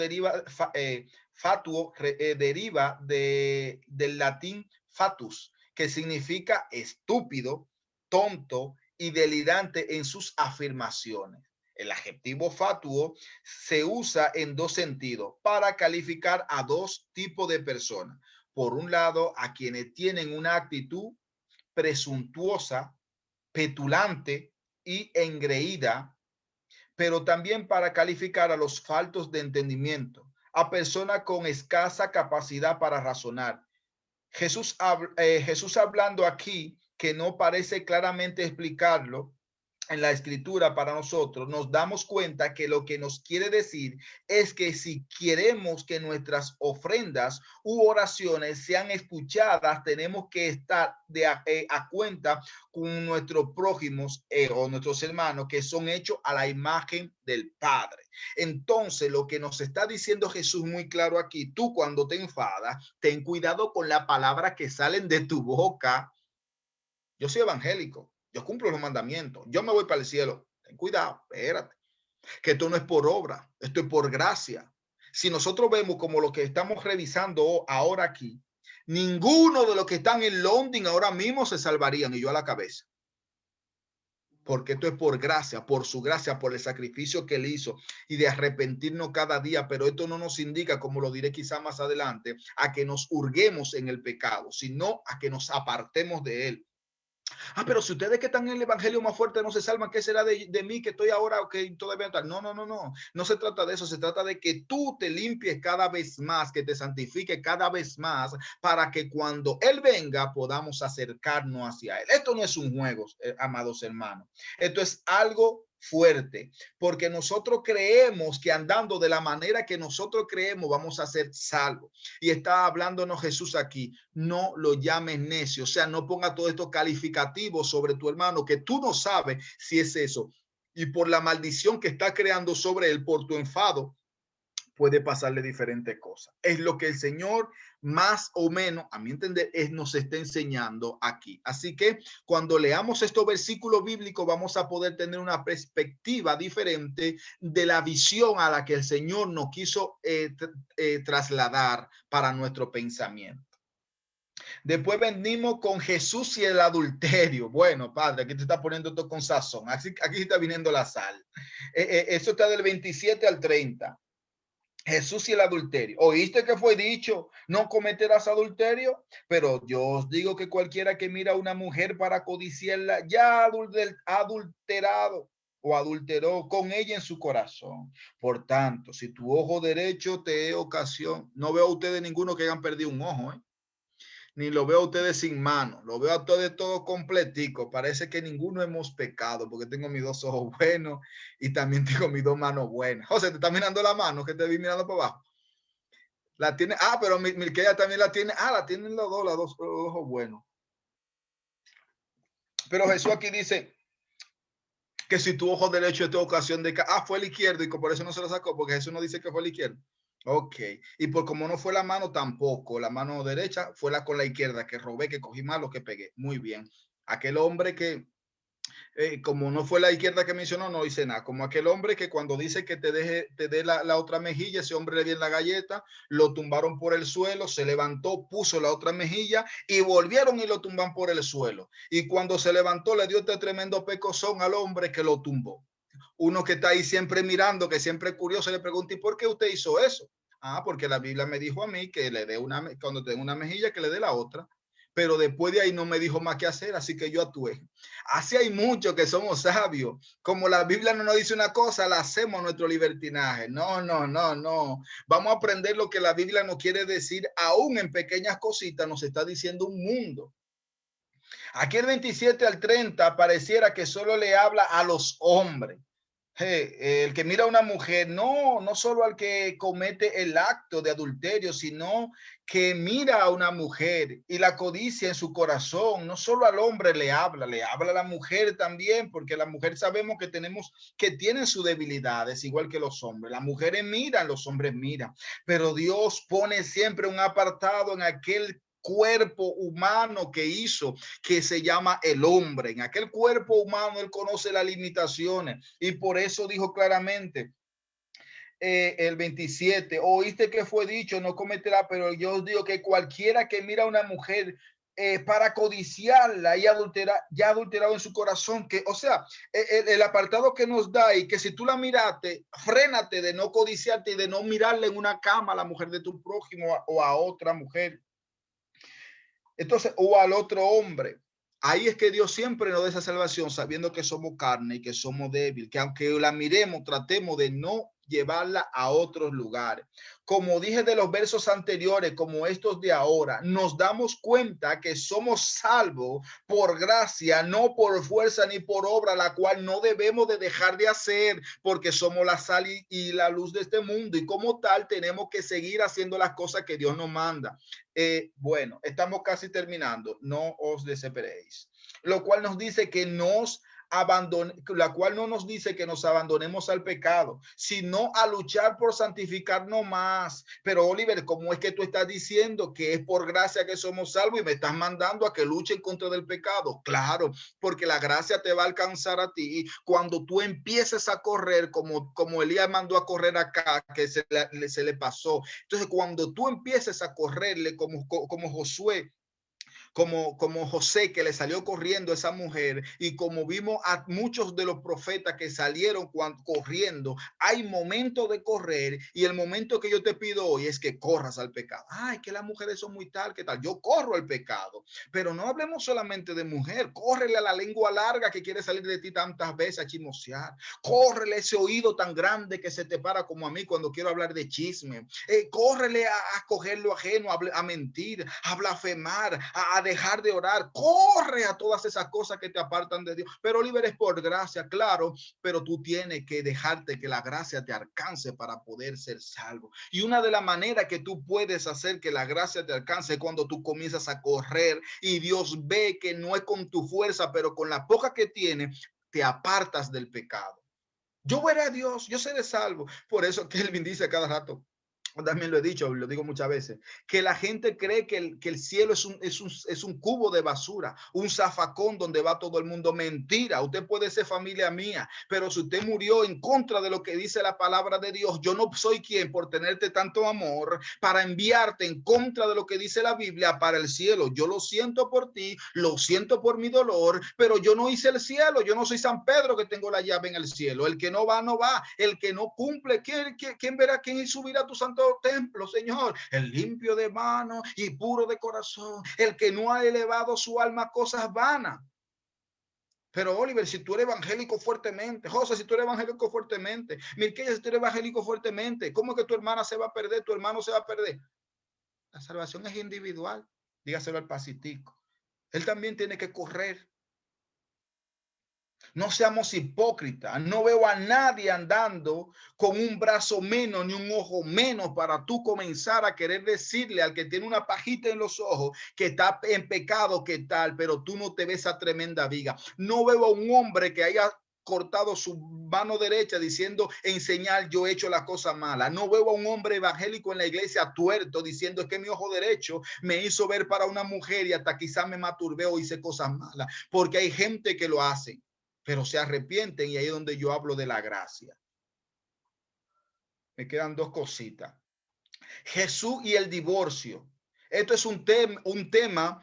deriva del latín fatus, que significa estúpido, tonto y delirante en sus afirmaciones. el adjetivo fatuo se usa en dos sentidos para calificar a dos tipos de personas. Por un lado, a quienes tienen una actitud presuntuosa, petulante y engreída, pero también para calificar a los faltos de entendimiento, a personas con escasa capacidad para razonar. Jesús hablando aquí, que no parece claramente explicarlo en la escritura para nosotros, nos damos cuenta que lo que nos quiere decir es que si queremos que nuestras ofrendas u oraciones sean escuchadas, tenemos que estar a cuenta con nuestros prójimos o nuestros hermanos que son hechos a la imagen del Padre. Entonces, lo que nos está diciendo Jesús muy claro aquí, tú cuando te enfadas, ten cuidado con la palabra que salen de tu boca. Yo soy evangélico, yo cumplo los mandamientos, yo me voy para el cielo. Ten cuidado, espérate, que esto no es por obra, esto es por gracia. Si nosotros vemos como lo que estamos revisando ahora aquí, ninguno de los que están en London ahora mismo se salvarían, y yo a la cabeza. Porque esto es por gracia, por su gracia, por el sacrificio que él hizo y de arrepentirnos cada día. Pero esto no nos indica, como lo diré quizá más adelante, a que nos hurguemos en el pecado, sino a que nos apartemos de él. Pero si ustedes que están en el evangelio más fuerte no se salvan, ¿qué será de mí que estoy ahora o que todavía no? No se trata de eso, se trata de que tú te limpies cada vez más, que te santifiques cada vez más, para que cuando Él venga podamos acercarnos hacia Él. Esto no es un juego, amados hermanos, esto es algo fuerte, porque nosotros creemos que andando de la manera que nosotros creemos vamos a ser salvos. Y está hablándonos Jesús aquí, no lo llames necio, o sea, no ponga todo esto calificativo sobre tu hermano, que tú no sabes si es eso. Y por la maldición que está creando sobre él, por tu enfado, puede pasarle diferentes cosas. Es lo que el Señor más o menos, a mi entender, nos está enseñando aquí. Así que cuando leamos estos versículos bíblicos vamos a poder tener una perspectiva diferente de la visión a la que el Señor nos quiso trasladar para nuestro pensamiento. Después venimos con Jesús y el adulterio. Bueno, Padre, aquí te está poniendo esto con sazón. Aquí está viniendo la sal. Eso está del 27 al 30. Jesús y el adulterio. ¿Oíste que fue dicho? No cometerás adulterio. Pero yo os digo que cualquiera que mira a una mujer para codiciarla ya adulterado o adulteró con ella en su corazón. Por tanto, si tu ojo derecho te es ocasión, no veo a ustedes ninguno que hayan perdido un ojo, ni lo veo a ustedes sin mano, lo veo a ustedes todo completico. Parece que ninguno hemos pecado, porque tengo mis dos ojos buenos y también tengo mis dos manos buenas. José, te está mirando la mano, que te vi mirando para abajo. La tiene, pero Milqueya también la tiene, la tienen los dos ojos buenos. Pero Jesús aquí dice que si tu ojo derecho es tu ocasión de fue el izquierdo y por eso no se lo sacó, porque Jesús no dice que fue el izquierdo. Ok, y por como no fue la mano tampoco, la mano derecha fue la con la izquierda, que robé, que cogí malo, que pegué. Muy bien. Aquel hombre que, como no fue la izquierda que mencionó, no dice nada. Como aquel hombre que cuando dice que te dé la otra mejilla, ese hombre le dio en la galleta, lo tumbaron por el suelo, se levantó, puso la otra mejilla y volvieron y lo tumban por el suelo. Y cuando se levantó, le dio este tremendo pecozón al hombre que lo tumbó. Uno que está ahí siempre mirando, que siempre es curioso, le pregunta, ¿y por qué usted hizo eso? Porque la Biblia me dijo a mí que le dé cuando tenga una mejilla, que le dé la otra. Pero después de ahí no me dijo más qué hacer, así que yo actué. Así hay muchos que somos sabios. Como la Biblia no nos dice una cosa, la hacemos nuestro libertinaje. No. Vamos a aprender lo que la Biblia nos quiere decir, aún en pequeñas cositas nos está diciendo un mundo. Aquí el 27 al 30 pareciera que solo le habla a los hombres. El que mira a una mujer, no solo al que comete el acto de adulterio, sino que mira a una mujer y la codicia en su corazón. No solo al hombre le habla a la mujer también, porque la mujer sabemos que tienen sus debilidades, igual que los hombres. Las mujeres miran, los hombres miran, pero Dios pone siempre un apartado en aquel cuerpo humano que hizo, que se llama el hombre. En aquel cuerpo humano él conoce las limitaciones y por eso dijo claramente el 27, oíste que fue dicho, no cometerá, pero yo os digo que cualquiera que mira a una mujer para codiciarla y adulterar, ya adulterado en su corazón, que, o sea, el apartado que nos da y que si tú la miraste, frénate de no codiciarte y de no mirarle en una cama a la mujer de tu prójimo o a otra mujer. Entonces, o al otro hombre. Ahí es que Dios siempre nos da esa salvación, sabiendo que somos carne y que somos débiles, que aunque la miremos, tratemos de no llevarla a otros lugares. Como dije de los versos anteriores, como estos de ahora, nos damos cuenta que somos salvos por gracia, no por fuerza ni por obra, la cual no debemos de dejar de hacer, porque somos la sal y la luz de este mundo, y como tal tenemos que seguir haciendo las cosas que Dios nos manda. Bueno, estamos casi terminando, no os desesperéis. Lo cual nos dice que nos la cual no nos dice que nos abandonemos al pecado, sino a luchar por santificarnos más. Pero Oliver, ¿cómo es que tú estás diciendo que es por gracia que somos salvos y me estás mandando a que luche en contra del pecado? Claro, porque la gracia te va a alcanzar a ti cuando tú empieces a correr como Elías mandó a correr acá, que se le pasó. Entonces, cuando tú empieces a correrle como Josué, como José, que le salió corriendo a esa mujer, y como vimos a muchos de los profetas que salieron corriendo, hay momento de correr, y el momento que yo te pido hoy es que corras al pecado. Ay, que las mujeres son muy tal, que tal. Yo corro al pecado, pero no hablemos solamente de mujer. Córrele a la lengua larga que quiere salir de ti tantas veces a chismosear. Córrele ese oído tan grande que se te para como a mí cuando quiero hablar de chisme. Córrele a coger lo ajeno, a mentir, a blasfemar, a dejar de orar. Corre a todas esas cosas que te apartan de Dios. Pero Oliver, es por gracia, claro, pero tú tienes que dejarte que la gracia te alcance para poder ser salvo. Y una de las maneras que tú puedes hacer que la gracia te alcance es cuando tú comienzas a correr y Dios ve que no es con tu fuerza, pero con la poca que tiene, te apartas del pecado. Yo veré a Dios, yo seré salvo. Por eso Kelvin dice cada rato, también lo he dicho, lo digo muchas veces, que la gente cree que el cielo es un cubo de basura, un zafacón donde va todo el mundo. Mentira, usted puede ser familia mía, pero si usted murió en contra de lo que dice la palabra de Dios, yo no soy quien por tenerte tanto amor para enviarte en contra de lo que dice la Biblia para el cielo. Yo lo siento por ti, lo siento por mi dolor, pero yo no hice el cielo, yo no soy San Pedro que tengo la llave en el cielo. El que no va, no va. El que no cumple, ¿quién verá? ¿Quién subirá a tu santo templo, Señor? El limpio de mano y puro de corazón, el que no ha elevado su alma a cosas vanas. Pero Oliver, si tú eres evangélico fuertemente, José, si tú eres evangélico fuertemente, Mirquella, si tú eres evangélico fuertemente, ¿cómo es que tu hermana se va a perder? Tu hermano se va a perder. La salvación es individual. Dígaselo al pasitico. Él también tiene que correr. No seamos hipócritas. No veo a nadie andando con un brazo menos ni un ojo menos para tú comenzar a querer decirle al que tiene una pajita en los ojos que está en pecado, que tal, pero tú no te ves a tremenda viga. No veo a un hombre que haya cortado su mano derecha diciendo en señal yo he hecho la cosa mala. No veo a un hombre evangélico en la iglesia tuerto diciendo es que mi ojo derecho me hizo ver para una mujer y hasta quizás me masturbé o hice cosas malas, porque hay gente que lo hace, pero se arrepienten, y ahí es donde yo hablo de la gracia. Me quedan dos cositas. Jesús y el divorcio. Esto es un tema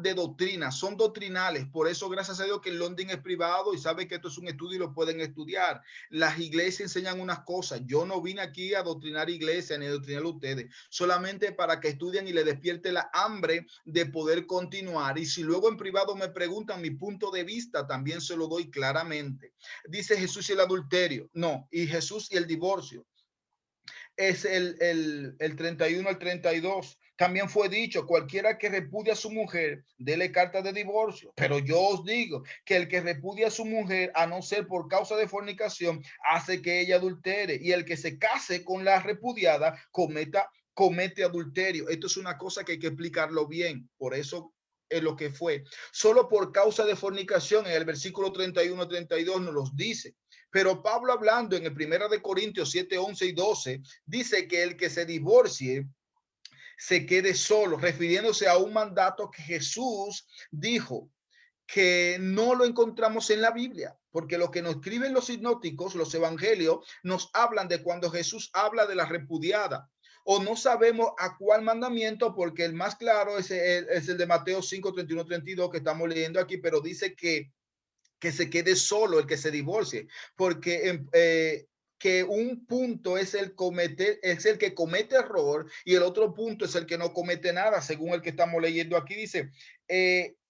de doctrina, son doctrinales. Por eso, gracias a Dios que el London es privado y sabe que esto es un estudio y lo pueden estudiar. Las iglesias enseñan unas cosas. Yo no vine aquí a doctrinar iglesias ni a doctrinar a ustedes, solamente para que estudien y le despierte la hambre de poder continuar. Y si luego en privado me preguntan mi punto de vista, también se lo doy claramente. Dice Jesús y el adulterio. No, y Jesús y el divorcio. Es el 31 al 32. También fue dicho, cualquiera que repudia a su mujer, dele carta de divorcio. Pero yo os digo que el que repudia a su mujer, a no ser por causa de fornicación, hace que ella adultere. Y el que se case con la repudiada, comete adulterio. Esto es una cosa que hay que explicarlo bien. Por eso es lo que fue. Solo por causa de fornicación, en el versículo 31-32 nos los dice. Pero Pablo, hablando en el 1 de Corintios 7, 11 y 12, dice que el que se divorcie se quede solo, refiriéndose a un mandato que Jesús dijo que no lo encontramos en la Biblia, porque lo que nos escriben los sinópticos, los evangelios, nos hablan de cuando Jesús habla de la repudiada. o no sabemos a cuál mandamiento, porque el más claro es el de Mateo 5, 31, 32 que estamos leyendo aquí, pero dice que se quede solo el que se divorcie, porque que un punto es el que comete error y el otro punto es el que no comete nada, según el que estamos leyendo aquí. Dice,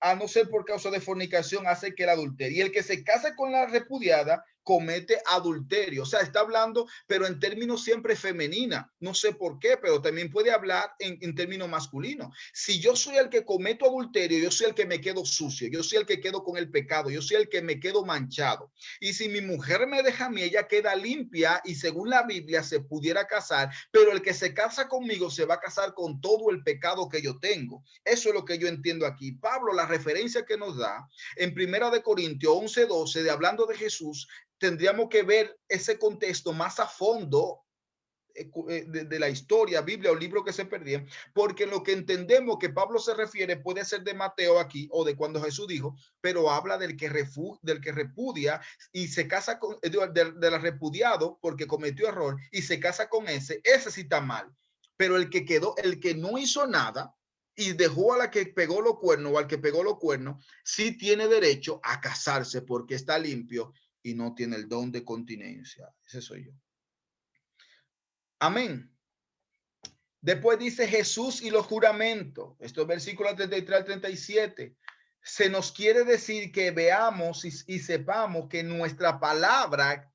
a no ser por causa de fornicación hace que el adulterio, y el que se casa con la repudiada comete adulterio. O sea, está hablando, pero en términos siempre femenina. No sé por qué, pero también puede hablar en términos masculinos. Si yo soy el que cometo adulterio, yo soy el que me quedo sucio, yo soy el que quedo con el pecado, yo soy el que me quedo manchado. Y si mi mujer me deja a mí, ella queda limpia y según la Biblia se pudiera casar, pero el que se casa conmigo se va a casar con todo el pecado que yo tengo. Eso es lo que yo entiendo aquí. Pablo, la referencia que nos da en Primera de Corintios 11:12, de hablando de Jesús, tendríamos que ver ese contexto más a fondo de la historia, Biblia o libro que se perdían, porque lo que entendemos que Pablo se refiere puede ser de Mateo aquí o de cuando Jesús dijo, pero habla del que repudia y se casa con, de la repudiado porque cometió error y se casa con ese sí está mal, pero el que quedó, el que no hizo nada y dejó a la que pegó los cuernos o al que pegó los cuernos, sí tiene derecho a casarse porque está limpio y no tiene el don de continencia. Ese soy yo. Amén. Después dice Jesús y los juramentos. Estos versículos 33 al 37. Se nos quiere decir que veamos y sepamos que nuestra palabra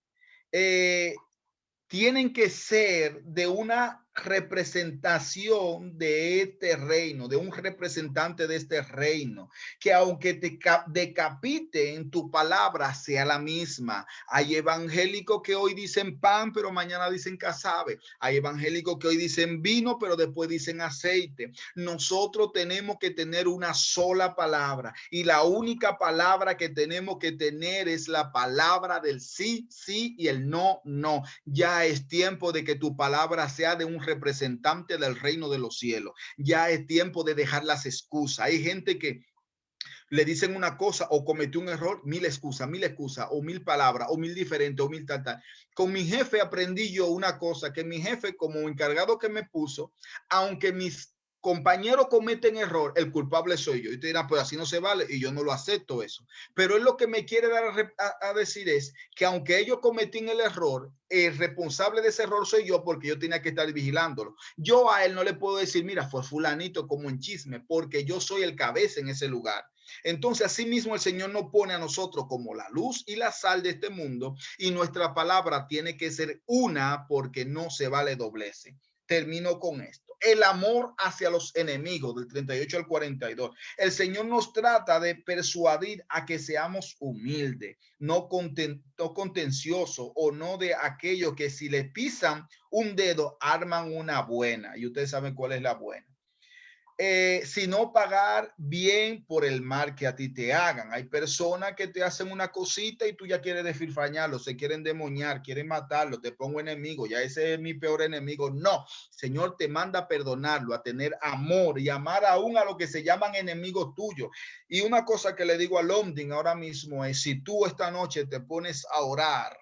tienen que ser de una representación de este reino, de un representante de este reino, que aunque te decapiten, tu palabra sea la misma. Hay evangélicos que hoy dicen pan, pero mañana dicen casabe. Hay evangélicos que hoy dicen vino, pero después dicen aceite. Nosotros tenemos que tener una sola palabra y la única palabra que tenemos que tener es la palabra del sí, sí y el no, no. Ya es tiempo de que tu palabra sea de un representante del reino de los cielos. Ya es tiempo de dejar las excusas. Hay gente que le dicen una cosa o cometió un error, mil excusas, o mil palabras, o mil diferentes, o mil tal, tal. Con mi jefe aprendí yo una cosa, que mi jefe como encargado que me puso, aunque mis compañeros cometen error, el culpable soy yo. Y te dirán, pues así no se vale, y yo no lo acepto eso. Pero él lo que me quiere dar a decir es que aunque ellos cometían el error, el responsable de ese error soy yo porque yo tenía que estar vigilándolo. Yo a él no le puedo decir, mira, fue fulanito como en chisme, porque yo soy el cabeza en ese lugar. Entonces, asimismo, el Señor nos pone a nosotros como la luz y la sal de este mundo y nuestra palabra tiene que ser una porque no se vale doblece. Termino con esto. El amor hacia los enemigos del 38 al 42. El Señor nos trata de persuadir a que seamos humildes, no contenciosos o no de aquellos que si le pisan un dedo arman una buena. Y ustedes saben cuál es la buena. Sino pagar bien por el mal que a ti te hagan. Hay personas que te hacen una cosita y tú ya quieres desfilfañarlo, se quieren demoniar, quieren matarlo, te pongo enemigo, ya ese es mi peor enemigo. No, Señor te manda a perdonarlo, a tener amor y amar aún a lo que se llaman enemigos tuyos. Y una cosa que le digo a Lomdin ahora mismo es, si tú esta noche te pones a orar,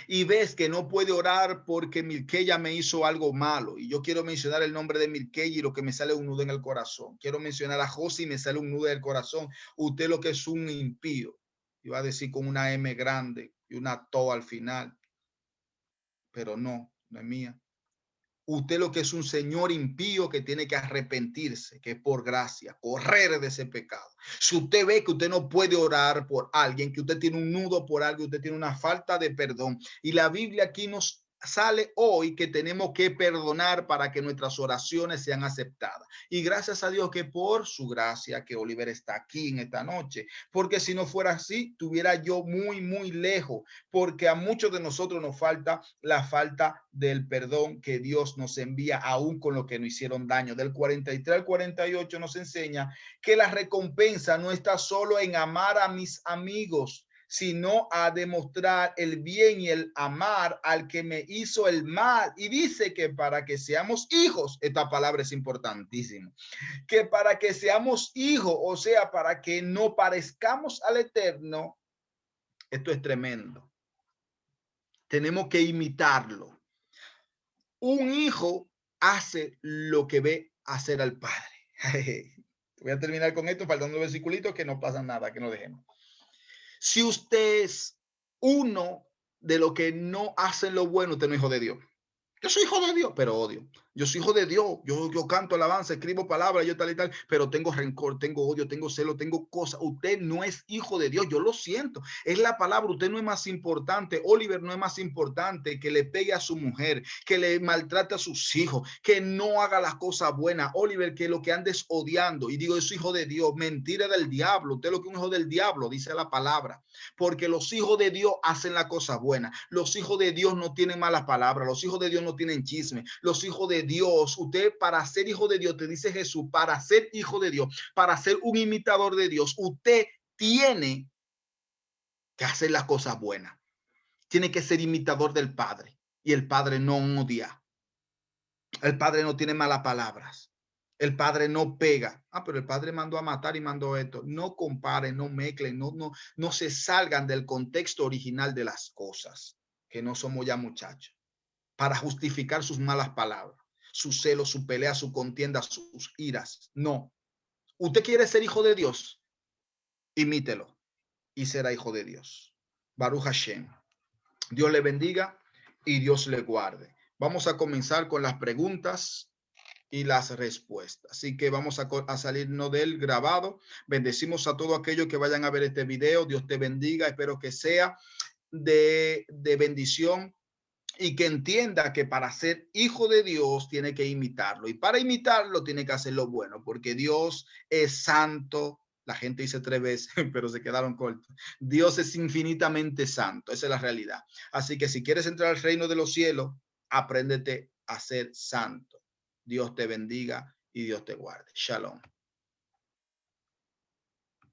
y ves que no puede orar porque Milqueya me hizo algo malo, y yo quiero mencionar el nombre de Milqueya y lo que me sale un nudo en el corazón, quiero mencionar a José y me sale un nudo en el corazón, usted lo que es un impío, iba a decir con una M grande y una to al final, pero no, no es mía. Usted lo que es un señor impío que tiene que arrepentirse, que es por gracia, correr de ese pecado. Si usted ve que usted no puede orar por alguien, que usted tiene un nudo por algo, usted tiene una falta de perdón. Y la Biblia aquí nos sale hoy que tenemos que perdonar para que nuestras oraciones sean aceptadas. Y gracias a Dios que por su gracia que Oliver está aquí en esta noche, porque si no fuera así, tuviera yo muy, muy lejos, porque a muchos de nosotros nos falta la falta del perdón que Dios nos envía aún con lo que nos hicieron daño. Del 43 al 48 nos enseña que la recompensa no está solo en amar a mis amigos, sino a demostrar el bien y el amar al que me hizo el mal. Y dice que para que seamos hijos, esta palabra es importantísima, que para que seamos hijos, o sea, para que no parezcamos al Eterno, esto es tremendo. Tenemos que imitarlo. Un hijo hace lo que ve hacer al Padre. Voy a terminar con esto, faltando un versículito que no pasa nada, que no dejemos. Si usted es uno de los que no hacen lo bueno, usted no es hijo de Dios. Yo soy hijo de Dios, pero odio. Yo soy hijo de Dios. Yo canto alabanza, escribo palabras, yo tal y tal, pero tengo rencor, tengo odio, tengo celo, tengo cosas. Usted no es hijo de Dios. Yo lo siento. Es la palabra. Usted no es más importante. Oliver no es más importante que le pegue a su mujer, que le maltrate a sus hijos, que no haga las cosas buenas. Oliver, que lo que andes odiando. Y digo, es hijo de Dios. Mentira del diablo. Usted lo que es un hijo del diablo, dice la palabra. Porque los hijos de Dios hacen la cosa buena. Los hijos de Dios no tienen malas palabras. Los hijos de Dios no tienen chisme. Los hijos de Dios, usted para ser hijo de Dios, te dice Jesús, para ser hijo de Dios, para ser un imitador de Dios, usted tiene que hacer las cosas buenas. Tiene que ser imitador del Padre. Y el Padre no odia. El Padre no tiene malas palabras. El Padre no pega. Pero el Padre mandó a matar y mandó esto. No comparen, no mezclen, no se salgan del contexto original de las cosas, que no somos ya muchachos, para justificar sus malas palabras, su celo, su pelea, su contienda, sus iras. No. Usted quiere ser hijo de Dios, imítelo y será hijo de Dios. Baruch Hashem. Dios le bendiga y Dios le guarde. Vamos a comenzar con las preguntas y las respuestas. Así que vamos a salirnos del grabado. Bendecimos a todos aquellos que vayan a ver este video. Dios te bendiga. Espero que sea de bendición y que entienda que para ser hijo de Dios tiene que imitarlo. Y para imitarlo tiene que hacer lo bueno, porque Dios es santo. La gente dice 3 veces, pero se quedaron cortos. Dios es infinitamente santo. Esa es la realidad. Así que si quieres entrar al reino de los cielos, apréndete a ser santo. Dios te bendiga y Dios te guarde. Shalom.